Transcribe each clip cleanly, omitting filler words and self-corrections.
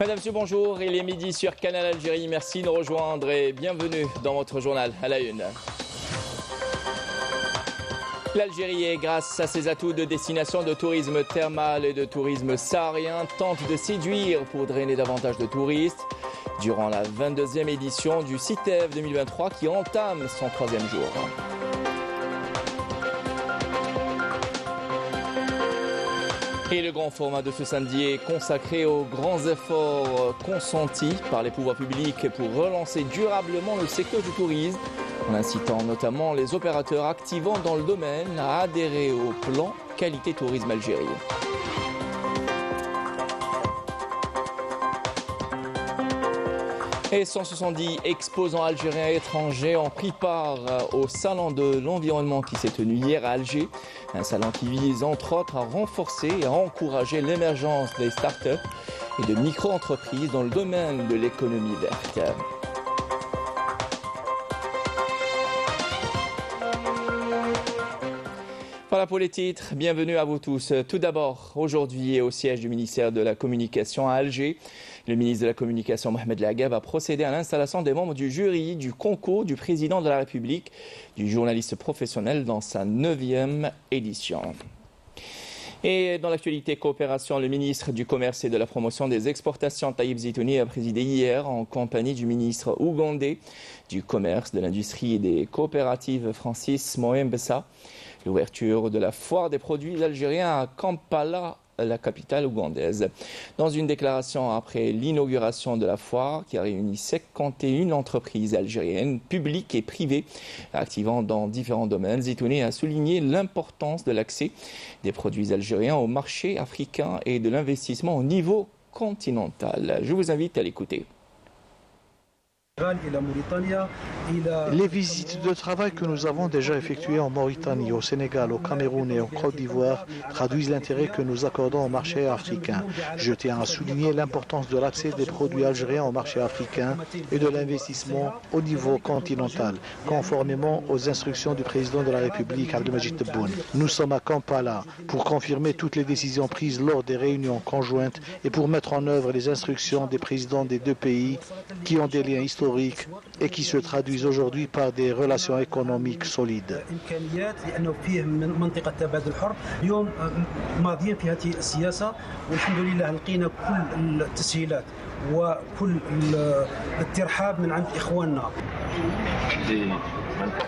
Madame, monsieur, bonjour. Il est midi sur Canal Algérie. Merci de nous rejoindre et bienvenue dans votre journal à la une. L'Algérie, grâce à ses atouts de destination de tourisme thermal et de tourisme saharien, tente de séduire pour drainer davantage de touristes durant la 22e édition du CITEV 2023 qui entame son 3e jour. Et le grand format de ce samedi est consacré aux grands efforts consentis par les pouvoirs publics pour relancer durablement le secteur du tourisme, en incitant notamment les opérateurs activant dans le domaine à adhérer au plan Qualité Tourisme Algérie. Et 170 exposants algériens et étrangers ont pris part au Salon de l'environnement qui s'est tenu hier à Alger. Un salon qui vise entre autres à renforcer et à encourager l'émergence des start-up et de micro-entreprises dans le domaine de l'économie verte. Voilà pour les titres, bienvenue à vous tous. Tout d'abord, aujourd'hui au siège du ministère de la Communication à Alger, le ministre de la Communication Mohamed Lagab a procédé à l'installation des membres du jury du concours du président de la République du journaliste professionnel dans sa 9e édition. Et dans l'actualité coopération, le ministre du Commerce et de la Promotion des Exportations, Taïb Zitouni, a présidé hier en compagnie du ministre ougandais du Commerce, de l'Industrie et des Coopératives, Francis Moembessa, l'ouverture de la foire des produits algériens à Kampala, la capitale ougandaise. Dans une déclaration après l'inauguration de la foire qui a réuni 51 entreprises algériennes, publiques et privées, activant dans différents domaines, Zitouni a souligné l'importance de l'accès des produits algériens au marché africain et de l'investissement au niveau continental. Je vous invite à l'écouter. Les visites de travail que nous avons déjà effectuées en Mauritanie, au Sénégal, au Cameroun et en Côte d'Ivoire traduisent l'intérêt que nous accordons au marché africain. Je tiens à souligner l'importance de l'accès des produits algériens au marché africain et de l'investissement au niveau continental, conformément aux instructions du président de la République, Abdelmajid Tebboune. Nous sommes à Kampala pour confirmer toutes les décisions prises lors des réunions conjointes et pour mettre en œuvre les instructions des présidents des deux pays qui ont des liens historiques et qui se traduisent aujourd'hui par des relations économiques solides.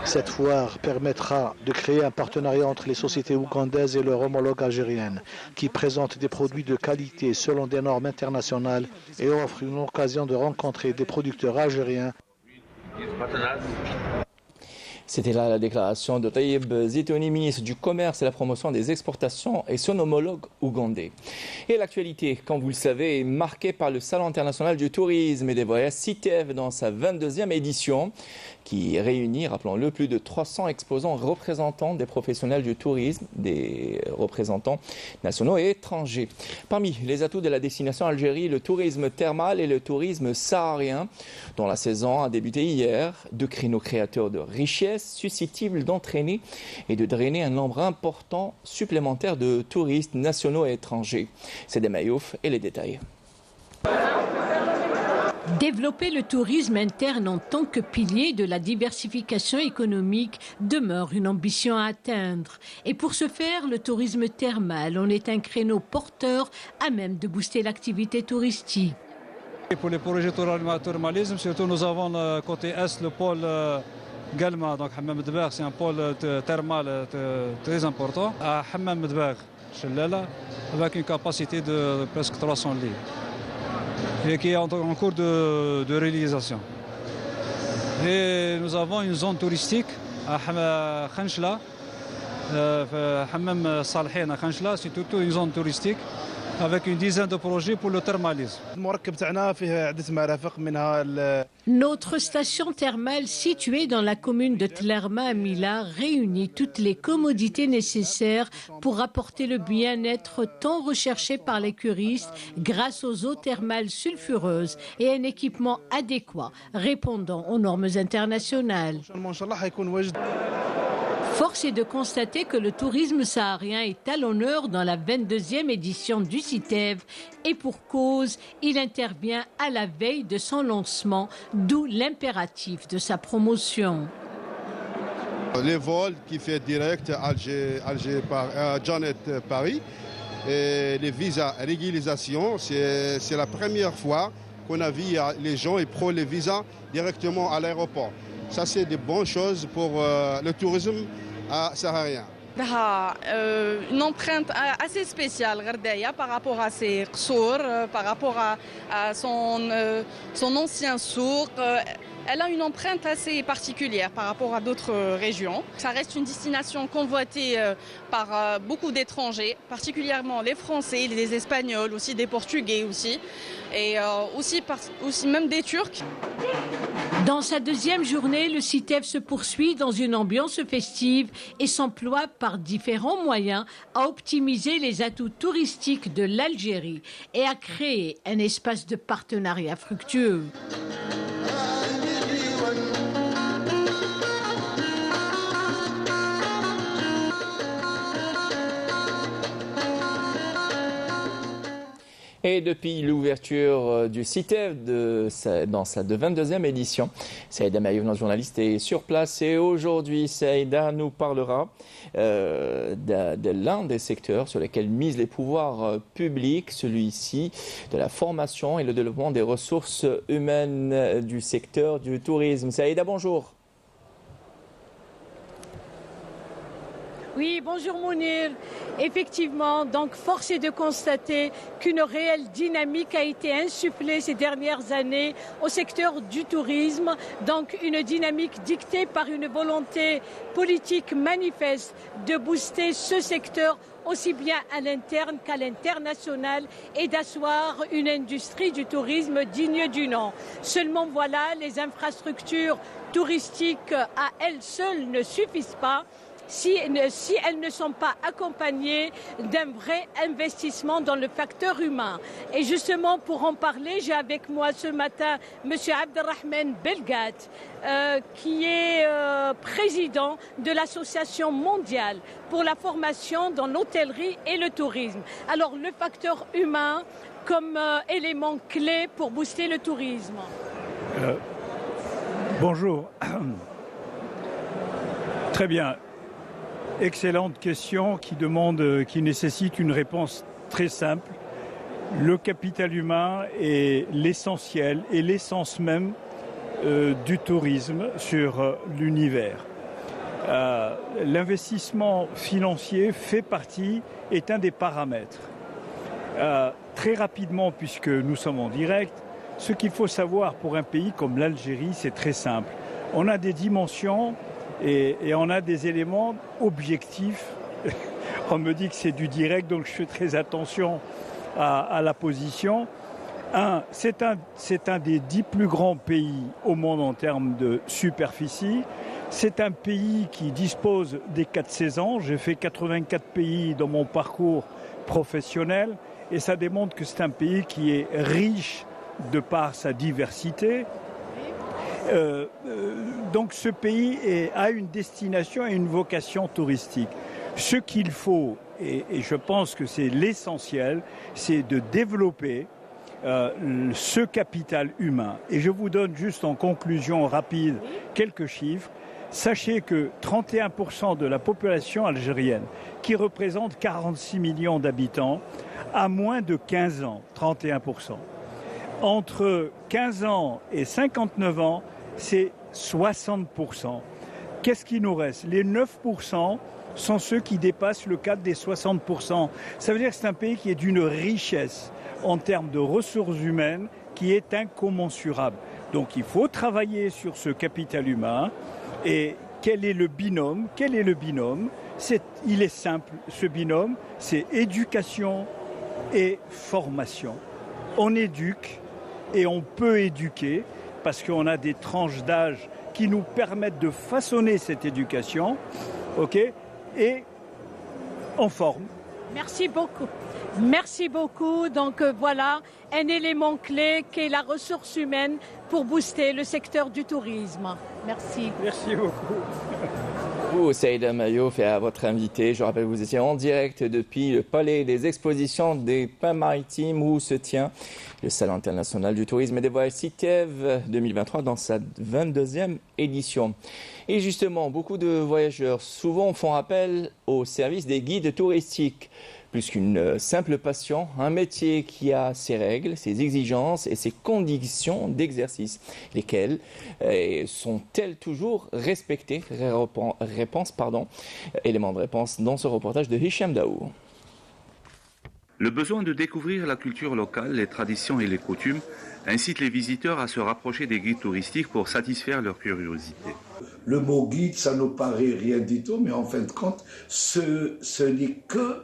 Cette foire permettra de créer un partenariat entre les sociétés ougandaises et leurs homologues algériennes qui présentent des produits de qualité selon des normes internationales et offrent une occasion de rencontrer des producteurs algériens. C'était là la déclaration de Taïb Zitouni, ministre du Commerce et de la Promotion des Exportations et son homologue ougandais. Et l'actualité, comme vous le savez, est marquée par le Salon international du tourisme et des voyages CITEV dans sa 22e édition qui réunit, rappelons-le, plus de 300 exposants représentants des professionnels du tourisme, des représentants nationaux et étrangers. Parmi les atouts de la destination Algérie, le tourisme thermal et le tourisme saharien, dont la saison a débuté hier, deux créneaux créateurs de richesse susceptibles d'entraîner et de drainer un nombre important supplémentaire de touristes nationaux et étrangers. C'est des Mayouf et les détails. Développer le tourisme interne en tant que pilier de la diversification économique demeure une ambition à atteindre. Et pour ce faire, le tourisme thermal en est un créneau porteur à même de booster l'activité touristique. Pour les projets thermalisme, surtout nous avons côté est le pôle Galma, donc Hammam Dbagh, c'est un pôle thermal très important. À Hammam Dbagh, avec une capacité de presque 300 lits. Et qui est en cours de réalisation. Et nous avons une zone touristique à Khanchla, Hammam Salhin à Khanchla, c'est toute une zone touristique avec une dizaine de projets pour le thermalisme. Notre station thermale située dans la commune de Tlerma à Mila réunit toutes les commodités nécessaires pour apporter le bien-être tant recherché par les curistes grâce aux eaux thermales sulfureuses et un équipement adéquat répondant aux normes internationales. Force est de constater que le tourisme saharien est à l'honneur dans la 22e édition du CITEV et pour cause, il intervient à la veille de son lancement, d'où l'impératif de sa promotion. Les vols qui fait direct Alger Janet Paris et les visas régularisation, c'est la première fois qu'on a vu les gens ils prennent les visas directement à l'aéroport. Ça c'est des bonnes choses pour le tourisme saharien. Une empreinte assez spéciale Gherdaya par rapport à ses qsour, par rapport à son ancien souk. Elle a une empreinte assez particulière par rapport à d'autres régions. Ça reste une destination convoitée par beaucoup d'étrangers, particulièrement les Français, les Espagnols, aussi des Portugais aussi, et aussi même des Turcs. Dans sa deuxième journée, le CITEV se poursuit dans une ambiance festive et s'emploie par différents moyens à optimiser les atouts touristiques de l'Algérie et à créer un espace de partenariat fructueux. Et depuis l'ouverture du CITEV dans sa 22e édition, Saïda Mayouf, notre journaliste, est sur place. Et aujourd'hui, Saïda nous parlera de l'un des secteurs sur lesquels misent les pouvoirs publics, celui-ci de la formation et le développement des ressources humaines du secteur du tourisme. Saïda, bonjour. Oui, bonjour Mounir. Effectivement, donc force est de constater qu'une réelle dynamique a été insufflée ces dernières années au secteur du tourisme. Donc une dynamique dictée par une volonté politique manifeste de booster ce secteur aussi bien à l'interne qu'à l'international et d'asseoir une industrie du tourisme digne du nom. Seulement voilà, les infrastructures touristiques à elles seules ne suffisent pas si elles ne sont pas accompagnées d'un vrai investissement dans le facteur humain. Et justement, pour en parler, j'ai avec moi ce matin M. Abdelrahman Belgat, qui est président de l'Association mondiale pour la formation dans l'hôtellerie et le tourisme. Alors, le facteur humain comme élément clé pour booster le tourisme. Bonjour. Très bien. Excellente question qui nécessite une réponse très simple. Le capital humain est l'essentiel et l'essence même du tourisme sur l'univers. L'investissement financier est un des paramètres. Très rapidement, puisque nous sommes en direct, ce qu'il faut savoir pour un pays comme l'Algérie, c'est très simple. On a des dimensions et on a des éléments objectifs. On me dit que c'est du direct, donc je fais très attention à la position. C'est un des 10 plus grands pays au monde en termes de superficie. C'est un pays qui dispose des 4 saisons. J'ai fait 84 pays dans mon parcours professionnel et ça démontre que c'est un pays qui est riche de par sa diversité. Donc ce pays a une destination et une vocation touristique. Ce qu'il faut, et je pense que c'est l'essentiel, c'est de développer ce capital humain. Et je vous donne juste en conclusion rapide quelques chiffres. Sachez que 31% de la population algérienne, qui représente 46 millions d'habitants, a moins de 15 ans, 31%. Entre 15 ans et 59 ans, c'est 60%. Qu'est-ce qui nous reste? Les 9% sont ceux qui dépassent le cadre des 60%. Ça veut dire que c'est un pays qui est d'une richesse en termes de ressources humaines qui est incommensurable. Donc il faut travailler sur ce capital humain. Et quel est le binôme? Il est simple, ce binôme, c'est éducation et formation. On éduque et on peut éduquer parce qu'on a des tranches d'âge qui nous permettent de façonner cette éducation, et on forme. Merci beaucoup. Merci beaucoup. Donc voilà un élément clé qui est la ressource humaine pour booster le secteur du tourisme. Merci. Merci beaucoup. Vous, Saïda Mayouf, et à votre invité. Je rappelle que vous étiez en direct depuis le Palais des Expositions des Pins Maritimes où se tient le Salon international du tourisme et des voyages CITEV 2023 dans sa 22e édition. Et justement, beaucoup de voyageurs souvent font appel au service des guides touristiques. Plus qu'une simple passion, un métier qui a ses règles, ses exigences et ses conditions d'exercice. Lesquelles sont-elles toujours respectées? Élément de réponse dans ce reportage de Hicham Daou. Le besoin de découvrir la culture locale, les traditions et les coutumes incite les visiteurs à se rapprocher des guides touristiques pour satisfaire leur curiosité. Le mot guide, ça nous paraît rien du tout, mais en fin de compte, ce n'est que...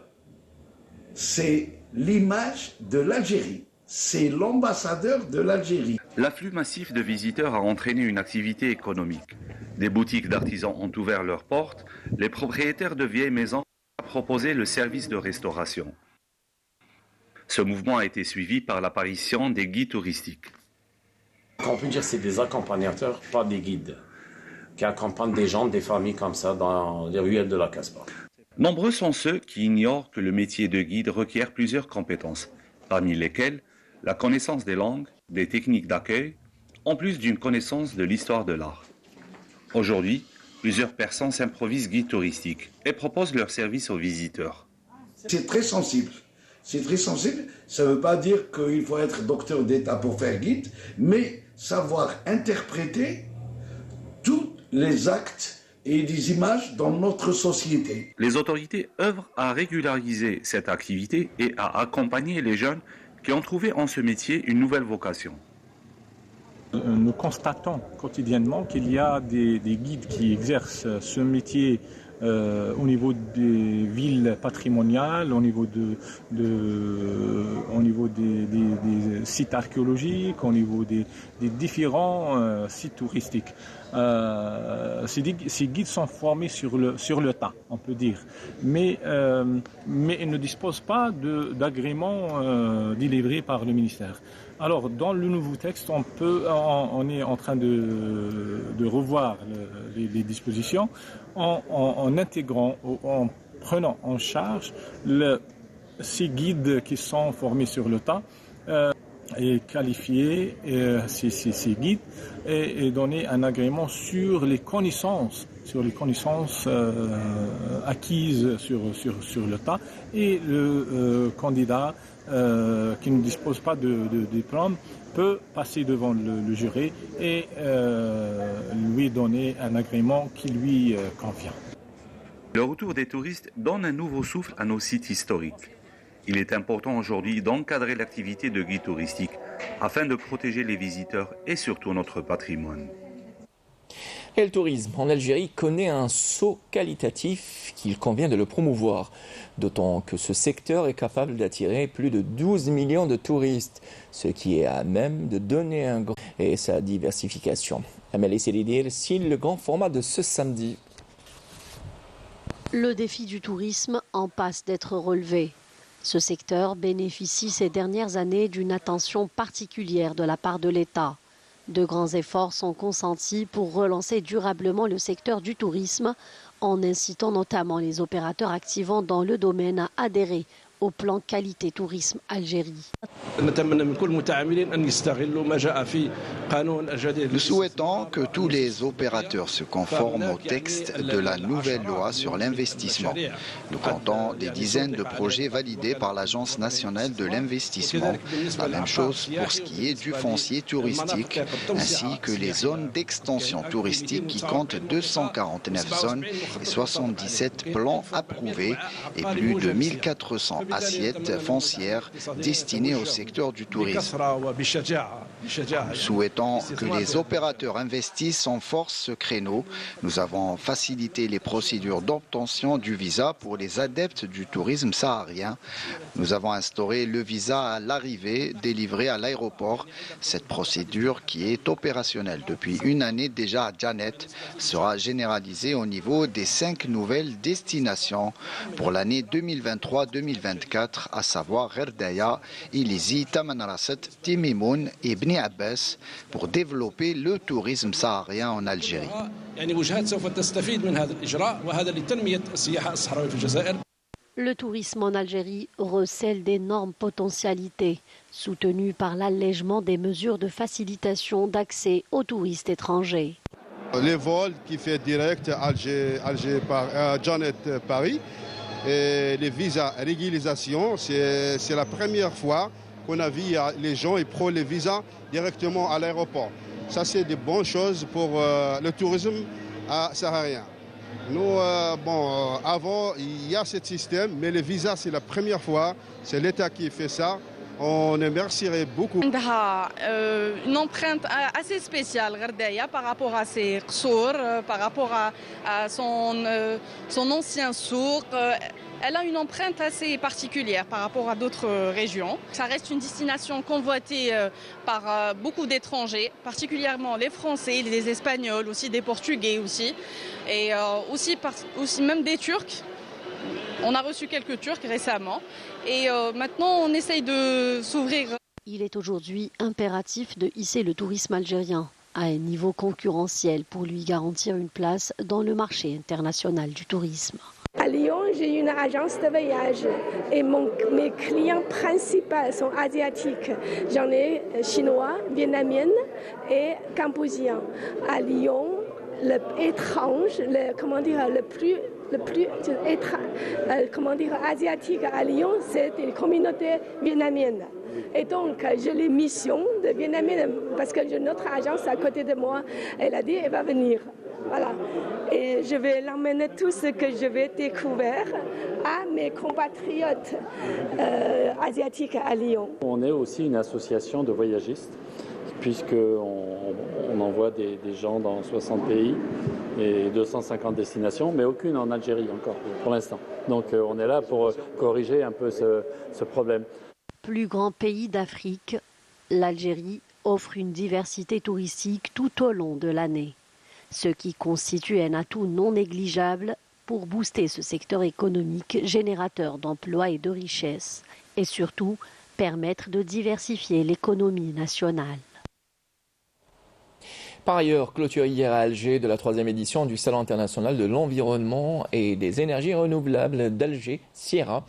c'est l'image de l'Algérie. C'est l'ambassadeur de l'Algérie. L'afflux massif de visiteurs a entraîné une activité économique. Des boutiques d'artisans ont ouvert leurs portes. Les propriétaires de vieilles maisons ont proposé le service de restauration. Ce mouvement a été suivi par l'apparition des guides touristiques. On peut dire que c'est des accompagnateurs, pas des guides, qui accompagnent des gens, des familles comme ça dans les ruelles de la Casbah. Nombreux sont ceux qui ignorent que le métier de guide requiert plusieurs compétences, parmi lesquelles la connaissance des langues, des techniques d'accueil, en plus d'une connaissance de l'histoire de l'art. Aujourd'hui, plusieurs personnes s'improvisent guides touristiques et proposent leurs services aux visiteurs. C'est très sensible. C'est très sensible. Ça ne veut pas dire qu'il faut être docteur d'État pour faire guide, mais savoir interpréter tous les actes et des images dans notre société. Les autorités œuvrent à régulariser cette activité et à accompagner les jeunes qui ont trouvé en ce métier une nouvelle vocation. Nous constatons quotidiennement qu'il y a des guides qui exercent ce métier au niveau des villes patrimoniales, au niveau des sites archéologiques, au niveau des différents sites touristiques. Ces guides sont formés sur le tas, on peut dire, mais ils ne disposent pas d'agrément délivré par le ministère. Alors, dans le nouveau texte, on est en train de revoir les dispositions en intégrant, en prenant en charge ces guides qui sont formés sur le tas et qualifier ces guides et donner un agrément sur les connaissances acquises sur le tas, et le candidat qui ne dispose pas de diplôme peut passer devant le jury et lui donner un agrément qui lui convient. Le retour des touristes donne un nouveau souffle à nos sites historiques. Il est important aujourd'hui d'encadrer l'activité de guide touristique afin de protéger les visiteurs et surtout notre patrimoine. Et le tourisme en Algérie connaît un saut qualitatif qu'il convient de le promouvoir, d'autant que ce secteur est capable d'attirer plus de 12 millions de touristes, ce qui est à même de donner un grand et sa diversification. Amélie Sélidir signe le grand format de ce samedi. Le défi du tourisme en passe d'être relevé. Ce secteur bénéficie ces dernières années d'une attention particulière de la part de l'État. De grands efforts sont consentis pour relancer durablement le secteur du tourisme, en incitant notamment les opérateurs activant dans le domaine à adhérer au plan qualité tourisme Algérie. Nous souhaitons que tous les opérateurs se conforment au texte de la nouvelle loi sur l'investissement. Nous comptons des dizaines de projets validés par l'Agence nationale de l'investissement. La même chose pour ce qui est du foncier touristique, ainsi que les zones d'extension touristique qui comptent 249 zones et 77 plans approuvés et plus de 1400 assiettes foncières destinées au secteur du tourisme. Nous souhaitons que les opérateurs investissent en force ce créneau. Nous avons facilité les procédures d'obtention du visa pour les adeptes du tourisme saharien. Nous avons instauré le visa à l'arrivée délivré à l'aéroport. Cette procédure, qui est opérationnelle depuis une année déjà à Janet, sera généralisée au niveau des 5 nouvelles destinations pour l'année 2023-2024, à savoir Gherdaya, Ilizi, Tamanrasset, Timimoun et Bni Ousni Abbas pour développer le tourisme saharien en Algérie. Le tourisme en Algérie recèle d'énormes potentialités, soutenu par l'allègement des mesures de facilitation d'accès aux touristes étrangers. Les vols qui fait direct Alger Janet Paris, et les visas régularisation, c'est la première fois qu'on a vu les gens ils prennent les visas directement à l'aéroport. Ça c'est des bonnes choses pour le tourisme saharien. Nous, avant, il y a ce système, mais les visas, c'est la première fois. C'est l'État qui fait ça. On remercierait beaucoup. Une empreinte assez spéciale, Gherdaya, par rapport à ses qsour, par rapport à son ancien souk. Elle a une empreinte assez particulière par rapport à d'autres régions. Ça reste une destination convoitée par beaucoup d'étrangers, particulièrement les Français, les Espagnols, aussi des Portugais aussi, et aussi même des Turcs. On a reçu quelques Turcs récemment et maintenant on essaye de s'ouvrir. Il est aujourd'hui impératif de hisser le tourisme algérien à un niveau concurrentiel pour lui garantir une place dans le marché international du tourisme. À Lyon, j'ai une agence de voyage et mes clients principaux sont asiatiques. J'en ai chinois, vietnamiennes et cambodgiens. À Lyon, le plus asiatique à Lyon, c'est une communauté vietnamienne. Et donc, j'ai les missions de vietnamiennes parce que j'ai notre agence à côté de moi. Elle a dit elle va venir. Voilà. Et je vais l'emmener tout ce que je vais découvrir à mes compatriotes asiatiques à Lyon. On est aussi une association de voyagistes, puisqu'on envoie des gens dans 60 pays et 250 destinations, mais aucune en Algérie encore pour l'instant. Donc on est là pour corriger un peu ce problème. Plus grand pays d'Afrique, l'Algérie offre une diversité touristique tout au long de l'année, ce qui constitue un atout non négligeable pour booster ce secteur économique générateur d'emplois et de richesses, et surtout permettre de diversifier l'économie nationale. Par ailleurs, clôture hier à Alger de la 3e édition du Salon international de l'environnement et des énergies renouvelables d'Alger, Sierra.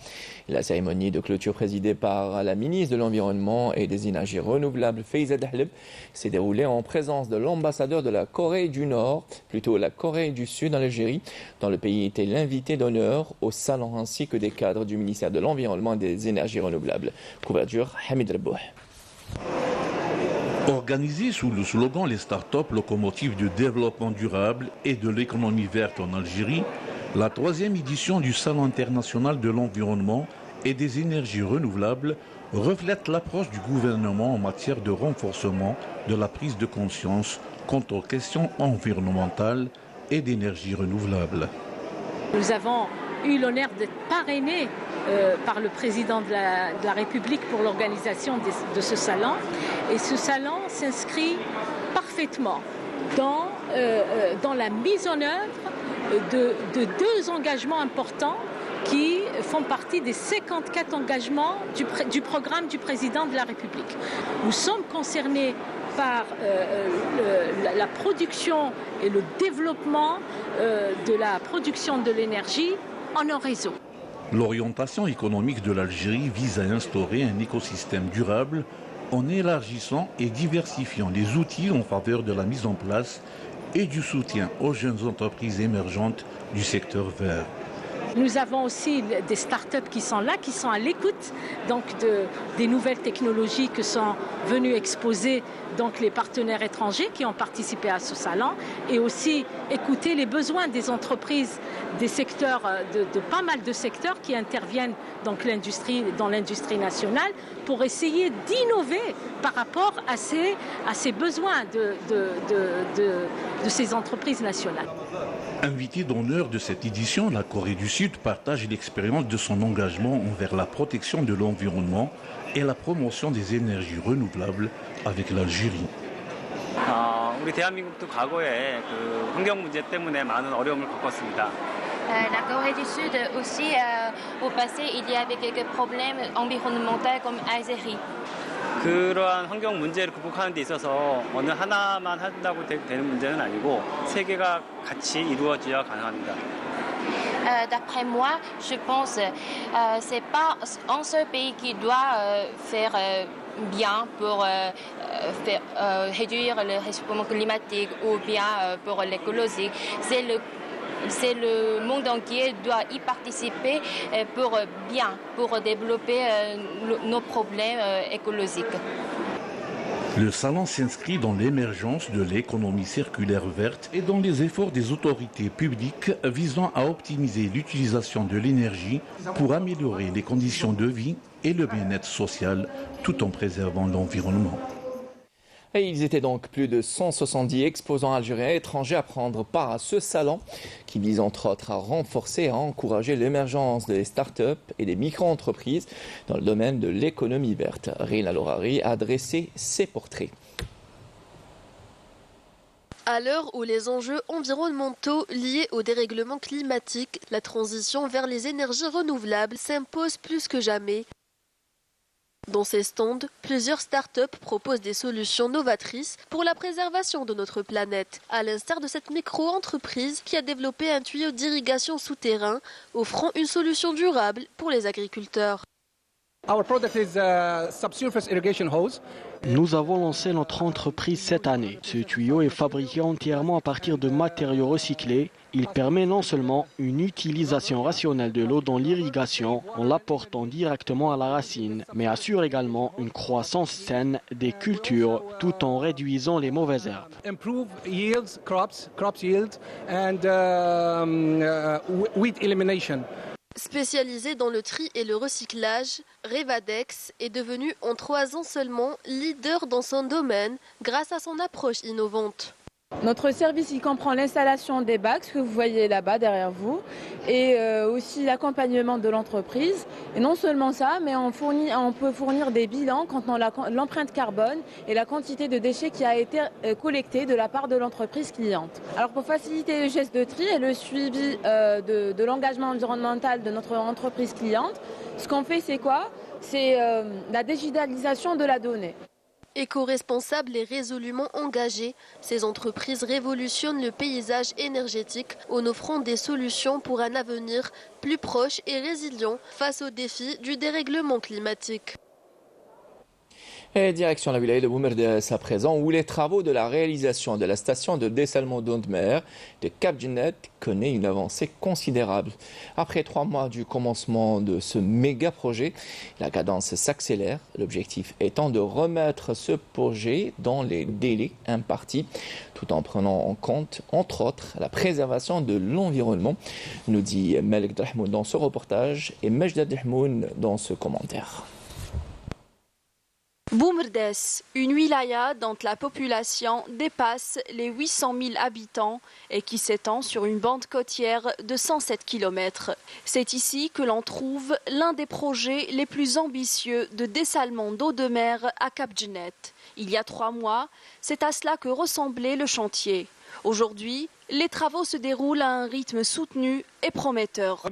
La cérémonie de clôture présidée par la ministre de l'Environnement et des énergies renouvelables, Faiza Dahleb, s'est déroulée en présence de l'ambassadeur de la Corée du Nord, plutôt la Corée du Sud en Algérie, dont le pays était l'invité d'honneur au salon, ainsi que des cadres du ministère de l'Environnement et des énergies renouvelables. Couverture, Hamid Rabouh. Organisé sous le slogan « Les startups, locomotives du développement durable et de l'économie verte en Algérie », la 3e édition du Salon international de l'environnement et des énergies renouvelables reflète l'approche du gouvernement en matière de renforcement de la prise de conscience quant aux questions environnementales et d'énergie renouvelable. Nous avons eu l'honneur d'être parrainés par le président de la République pour l'organisation de ce salon. Et ce salon s'inscrit parfaitement dans la mise en œuvre de 2 engagements importants qui font partie des 54 engagements du programme du président de la République. Nous sommes concernés par la production et le développement de la production de l'énergie en un réseau. L'orientation économique de l'Algérie vise à instaurer un écosystème durable en élargissant et diversifiant les outils en faveur de la mise en place et du soutien aux jeunes entreprises émergentes du secteur vert. Nous avons aussi des startups qui sont là, qui sont à l'écoute donc des nouvelles technologies que sont venus exposer donc les partenaires étrangers qui ont participé à ce salon, et aussi écouter les besoins des entreprises, des secteurs, de pas mal de secteurs qui interviennent donc dans l'industrie nationale pour essayer d'innover par rapport à ces besoins de ces entreprises nationales. Invité d'honneur de cette édition, la Corée du Sud partage l'expérience de son engagement envers la protection de l'environnement et la promotion des énergies renouvelables avec l'Algérie. 우리 대한민국도 과거에 그 환경 문제 때문에 많은 어려움을 겪었습니다. La Corée du Sud aussi, au passé, il y avait quelques problèmes environnementaux comme Algérie. 그러한 환경 문제를 극복하는 데 있어서 어느 하나만 한다고 되는 문제는 아니고 세 개가 같이 이루어져야 가능합니다. D'après moi, je pense c'est pas un seul pays qui doit faire bien pour réduire le réchauffement climatique ou bien pour l'écologie. C'est le monde entier doit y participer pour développer nos problèmes écologiques. Le salon s'inscrit dans l'émergence de l'économie circulaire verte et dans les efforts des autorités publiques visant à optimiser l'utilisation de l'énergie pour améliorer les conditions de vie et le bien-être social tout en préservant l'environnement. Et ils étaient donc plus de 170 exposants algériens et étrangers à prendre part à ce salon qui vise entre autres à renforcer et à encourager l'émergence des start-up et des micro-entreprises dans le domaine de l'économie verte. Rina Lorari a dressé ses portraits. À l'heure où les enjeux environnementaux liés au dérèglement climatique, la transition vers les énergies renouvelables s'impose plus que jamais. Dans ces stands, plusieurs start-up proposent des solutions novatrices pour la préservation de notre planète, à l'instar de cette micro-entreprise qui a développé un tuyau d'irrigation souterrain offrant une solution durable pour les agriculteurs. Nous avons lancé notre entreprise cette année. Ce tuyau est fabriqué entièrement à partir de matériaux recyclés. Il permet non seulement une utilisation rationnelle de l'eau dans l'irrigation en l'apportant directement à la racine, mais assure également une croissance saine des cultures tout en réduisant les mauvaises herbes. Spécialisé dans le tri et le recyclage, Revadex est devenu en 3 ans seulement leader dans son domaine grâce à son approche innovante. Notre service, il comprend l'installation des bacs, ce que vous voyez là-bas derrière vous, et aussi l'accompagnement de l'entreprise. Et non seulement ça, mais on peut fournir des bilans quant à l'empreinte carbone et la quantité de déchets qui a été collectée de la part de l'entreprise cliente. Alors pour faciliter le geste de tri et le suivi de l'engagement environnemental de notre entreprise cliente, ce qu'on fait c'est quoi? C'est la digitalisation de la donnée. Éco-responsables et résolument engagées, ces entreprises révolutionnent le paysage énergétique en offrant des solutions pour un avenir plus proche et résilient face aux défis du dérèglement climatique. Et direction la wilaya de Boumerdès à présent, où les travaux de la réalisation de la station de dessalement d'eau de mer de Cap Djennet connaissent une avancée considérable. Après 3 mois du commencement de ce méga projet, la cadence s'accélère, l'objectif étant de remettre ce projet dans les délais impartis, tout en prenant en compte, entre autres, la préservation de l'environnement, nous dit Malek Drahmoun dans ce reportage et Majda Drahmoun dans ce commentaire. Boumerdès, une wilaya dont la population dépasse les 800 000 habitants et qui s'étend sur une bande côtière de 107 km. C'est ici que l'on trouve l'un des projets les plus ambitieux de dessalement d'eau de mer à Cap Djennet. Il y a 3 mois, c'est à cela que ressemblait le chantier. Aujourd'hui, les travaux se déroulent à un rythme soutenu et prometteur.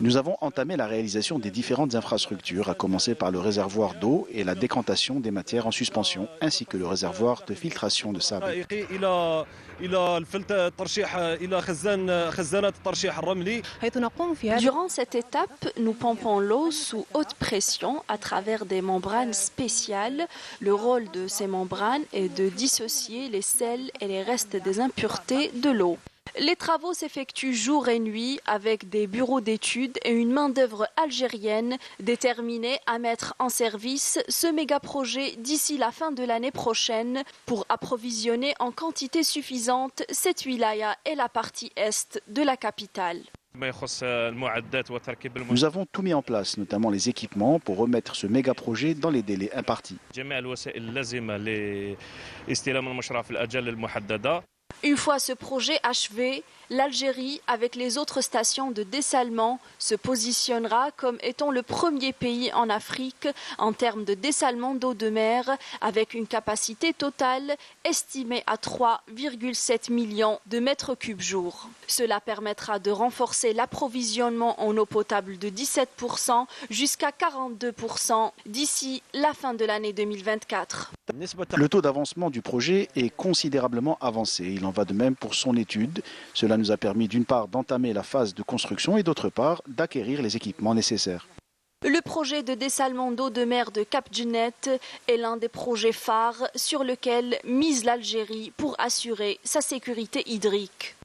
Nous avons entamé la réalisation des différentes infrastructures, à commencer par le réservoir d'eau et la décantation des matières en suspension, ainsi que le réservoir de filtration de sable. Durant cette étape, nous pompons l'eau sous haute pression à travers des membranes spéciales. Le rôle de ces membranes est de dissocier les sels et les restes des impuretés de l'eau. Les travaux s'effectuent jour et nuit avec des bureaux d'études et une main-d'œuvre algérienne déterminée à mettre en service ce méga-projet d'ici la fin de l'année prochaine pour approvisionner en quantité suffisante cette wilaya et la partie est de la capitale. Nous avons tout mis en place, notamment les équipements, pour remettre ce méga-projet dans les délais impartis. Une fois ce projet achevé, l'Algérie, avec les autres stations de dessalement, se positionnera comme étant le premier pays en Afrique en termes de dessalement d'eau de mer, avec une capacité totale estimée à 3,7 millions de mètres cubes jour. Cela permettra de renforcer l'approvisionnement en eau potable de 17% jusqu'à 42% d'ici la fin de l'année 2024. Le taux d'avancement du projet est considérablement avancé. Il en va de même pour son étude. Cela nous a permis d'une part d'entamer la phase de construction et d'autre part d'acquérir les équipements nécessaires. Le projet de dessalement d'eau de mer de Cap Djennet est l'un des projets phares sur lequel mise l'Algérie pour assurer sa sécurité hydrique.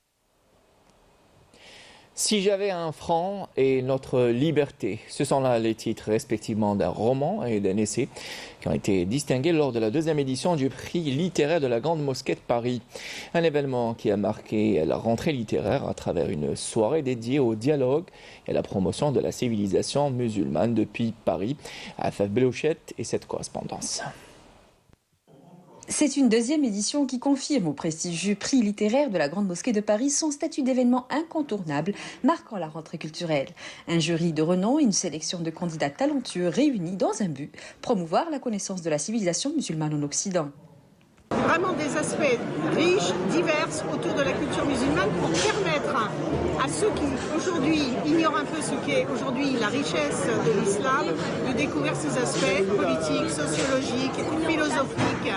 Si j'avais un franc et notre liberté, ce sont là les titres respectivement d'un roman et d'un essai qui ont été distingués lors de la 2e édition du prix littéraire de la Grande Mosquée de Paris. Un événement qui a marqué la rentrée littéraire à travers une soirée dédiée au dialogue et à la promotion de la civilisation musulmane depuis Paris. Afaf Belouchette et cette correspondance. C'est une 2e édition qui confirme au prestigieux prix littéraire de la Grande Mosquée de Paris son statut d'événement incontournable marquant la rentrée culturelle. Un jury de renom et une sélection de candidats talentueux réunis dans un but, promouvoir la connaissance de la civilisation musulmane en Occident. Vraiment des aspects riches, divers autour de la culture musulmane pour permettre à ceux qui aujourd'hui ignorent un peu ce qu'est aujourd'hui la richesse de l'islam de découvrir ces aspects politiques, sociologiques, philosophiques.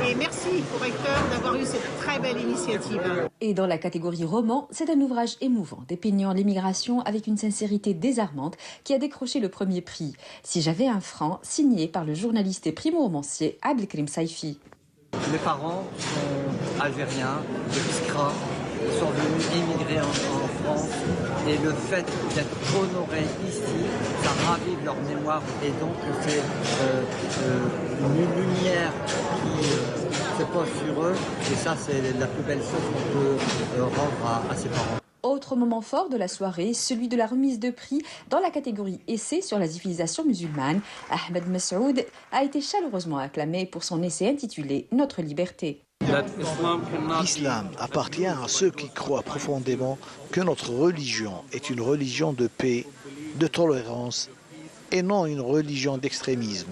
Et merci au recteur d'avoir eu cette très belle initiative. Et dans la catégorie roman, c'est un ouvrage émouvant, dépeignant l'émigration avec une sincérité désarmante qui a décroché le premier prix. Si j'avais un franc, signé par le journaliste et primo-romancier Abdelkrim Saifi. Mes parents sont algériens, de Biskra, ils sont venus immigrer en France et le fait d'être honorés ici, ça ravive leur mémoire et donc c'est une lumière qui se pose sur eux et ça c'est la plus belle chose qu'on peut rendre à ses parents. Autre moment fort de la soirée, celui de la remise de prix dans la catégorie essai sur la civilisation musulmane. Ahmed Messoud a été chaleureusement acclamé pour son essai intitulé « Notre liberté ». L'islam appartient à ceux qui croient profondément que notre religion est une religion de paix, de tolérance et non une religion d'extrémisme.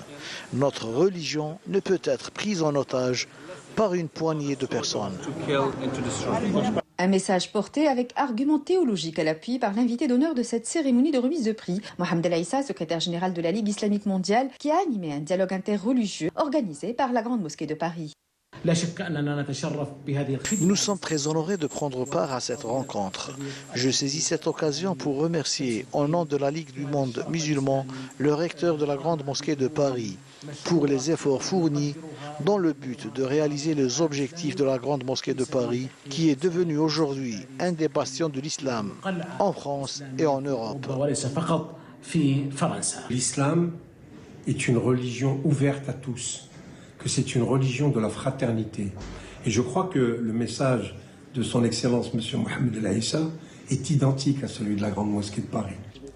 Notre religion ne peut être prise en otage par une poignée de personnes. Un message porté avec argument théologique à l'appui par l'invité d'honneur de cette cérémonie de remise de prix, Mohamed El Aissa, secrétaire général de la Ligue islamique mondiale, qui a animé un dialogue interreligieux organisé par la Grande Mosquée de Paris. Nous sommes très honorés de prendre part à cette rencontre. Je saisis cette occasion pour remercier, au nom de la Ligue du monde musulman, le recteur de la Grande Mosquée de Paris pour les efforts fournis dans le but de réaliser les objectifs de la Grande Mosquée de Paris, qui est devenue aujourd'hui un des bastions de l'islam en France et en Europe. L'islam est une religion ouverte à tous, que c'est une religion de la fraternité. Et je crois que le message de son Excellence M. Mohamed El Aissa est identique à celui de la Grande Mosquée de Paris.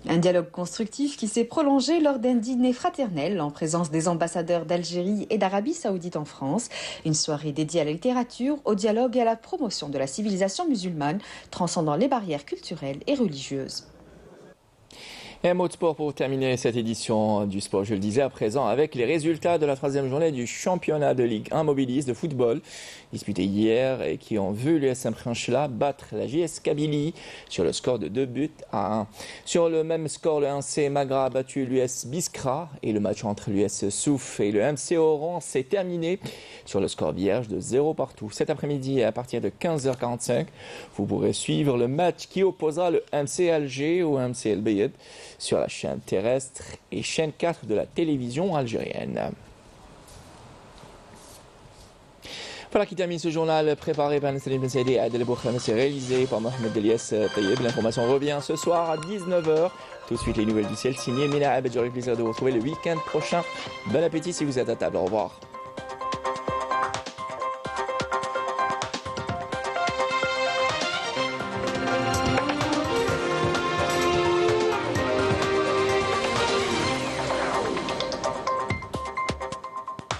Un dialogue constructif qui s'est prolongé lors d'un dîner fraternel en présence des ambassadeurs d'Algérie et d'Arabie Saoudite en France. Une soirée dédiée à la littérature, au dialogue et à la promotion de la civilisation musulmane, transcendant les barrières culturelles et religieuses. Et un mot de sport pour terminer cette édition du sport, je le disais à présent, avec les résultats de la 3e journée du championnat de Ligue 1 Mobilis de football, disputé hier et qui ont vu l'US Saint-Princhla battre la JS Kabylie sur le score de 2-1. Sur le même score, le 1C Magra a battu l'US Biskra et le match entre l'US Souf et le MC Oran s'est terminé sur le score vierge de 0-0. Cet après-midi, à partir de 15h45, vous pourrez suivre le match qui opposera le MC Alger au MC El Bayed sur la chaîne terrestre et chaîne 4 de la télévision algérienne. Voilà qui termine ce journal préparé par Nassim Ben Saïdi et Adel Boukhame, c'est réalisé par Mohamed Elias Taïeb. L'information revient ce soir à 19h. Tout de suite les nouvelles du ciel signées Mina Abed. J'aurai le plaisir de vous retrouver le week-end prochain. Bon appétit si vous êtes à table. Au revoir.